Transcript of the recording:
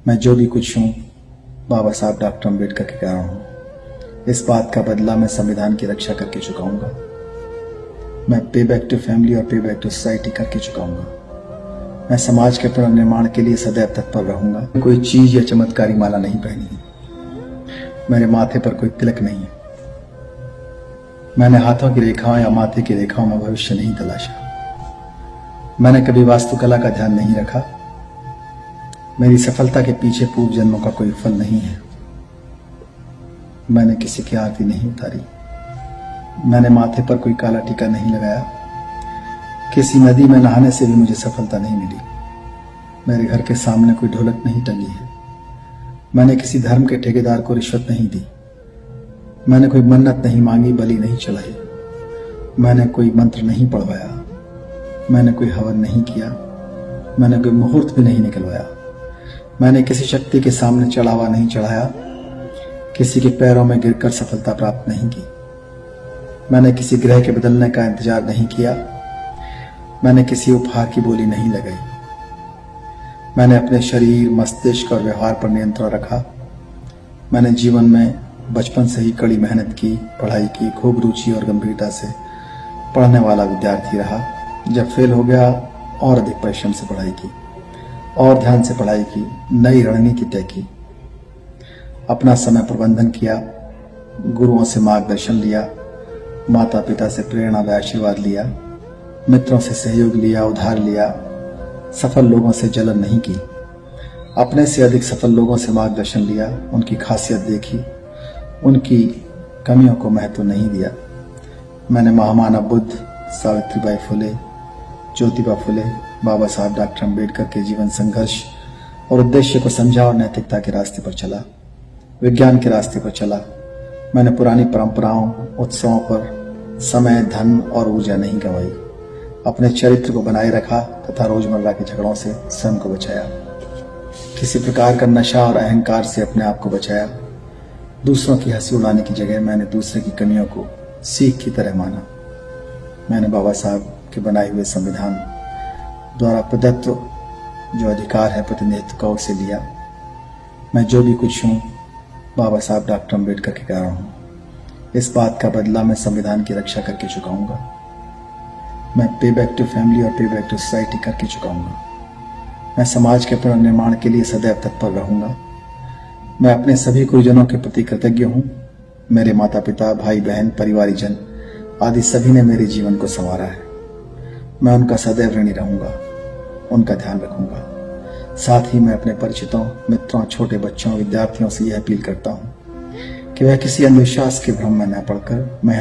मैं जो भी कुछ हूँ बाबा साहब डॉक्टर अम्बेडकर के कारण हूँ। इस बात का बदला मैं संविधान की रक्षा करके चुकाऊंगा। मैं पे बैक टू फैमिली और पे बैक टू सोसाइटी करके चुकाऊंगा। मैं समाज के पुनर्निर्माण के लिए सदैव तत्पर रहूंगा। कोई चीज या चमत्कारी माला नहीं पहनी है। मेरे माथे पर कोई तिलक नहीं है। मैंने हाथों की रेखाओं या माथे की रेखाओं में भविष्य नहीं तलाशा। मैंने कभी वास्तुकला का ध्यान नहीं रखा। मेरी सफलता के पीछे पूर्व जन्मों का कोई फल नहीं है। मैंने किसी की आरती नहीं उतारी। मैंने माथे पर कोई काला टीका नहीं लगाया। किसी नदी में नहाने से भी मुझे सफलता नहीं मिली। मेरे घर के सामने कोई ढोलक नहीं टंगी है। मैंने किसी धर्म के ठेकेदार को रिश्वत नहीं दी। मैंने कोई मन्नत नहीं मांगी, बलि नहीं चढ़ाई। मैंने कोई मंत्र नहीं पढ़वाया। मैंने कोई हवन नहीं किया। मैंने कोई मुहूर्त भी नहीं निकलवाया। मैंने किसी शक्ति के सामने चढ़ावा नहीं चढ़ाया। किसी के पैरों में गिरकर सफलता प्राप्त नहीं की। मैंने किसी ग्रह के बदलने का इंतजार नहीं किया। मैंने किसी उपहार की बोली नहीं लगाई। मैंने अपने शरीर, मस्तिष्क और व्यवहार पर नियंत्रण रखा। मैंने जीवन में बचपन से ही कड़ी मेहनत की, पढ़ाई की, खूब रुचि और गंभीरता से पढ़ने वाला विद्यार्थी रहा। जब फेल हो गया और अधिक परिश्रम से पढ़ाई की और ध्यान से पढ़ाई की, नई रणनीति तय की, अपना समय प्रबंधन किया, गुरुओं से मार्गदर्शन लिया, माता पिता से प्रेरणा व आशीर्वाद लिया, मित्रों से सहयोग लिया, उधार लिया, सफल लोगों से जलन नहीं की, अपने से अधिक सफल लोगों से मार्गदर्शन लिया, उनकी खासियत देखी, उनकी कमियों को महत्व नहीं दिया। मैंने महामानव बुद्ध, सावित्रीबाई फुले, ज्योतिबा फुले, बाबा साहब डॉक्टर अम्बेडकर के जीवन संघर्ष और उद्देश्य को समझा और नैतिकता के रास्ते पर चला, विज्ञान के रास्ते पर चला। मैंने पुरानी परंपराओं, उत्सवों पर समय, धन और ऊर्जा नहीं गंवाई। अपने चरित्र को बनाए रखा तथा रोजमर्रा के झगड़ों से स्वयं को बचाया। किसी प्रकार का नशा और अहंकार से अपने आप को बचाया। दूसरों की हंसी उड़ाने की जगह मैंने दूसरे की कमियों को सीख की तरह माना। मैंने बाबा साहब के बनाए हुए संविधान द्वारा प्रदत्त जो अधिकार है प्रतिनिधित्व का, उसे लिया। मैं जो भी कुछ हूँ बाबा साहब डॉक्टर अम्बेडकर के कारण हूँ। इस बात का बदला मैं संविधान की रक्षा करके चुकाऊंगा। मैं पे बैक टू फैमिली और पे बैक टू सोसाइटी करके चुकाऊंगा। मैं समाज के पुनर्निर्माण के लिए सदैव तत्पर रहूंगा। मैं अपने सभी गुरुजनों के प्रति कृतज्ञ हूँ। मेरे माता पिता, भाई बहन, परिवारीजन आदि सभी ने मेरे जीवन को संवारा है। मैं उनका सदैव ऋणी रहूंगा, उनका ध्यान रखूंगा। साथ ही मैं अपने परिचितों, मित्रों, छोटे बच्चों, विद्यार्थियों से यह अपील करता हूँ कि वह किसी अंधविश्वास के भ्रम में न पड़कर मेहनत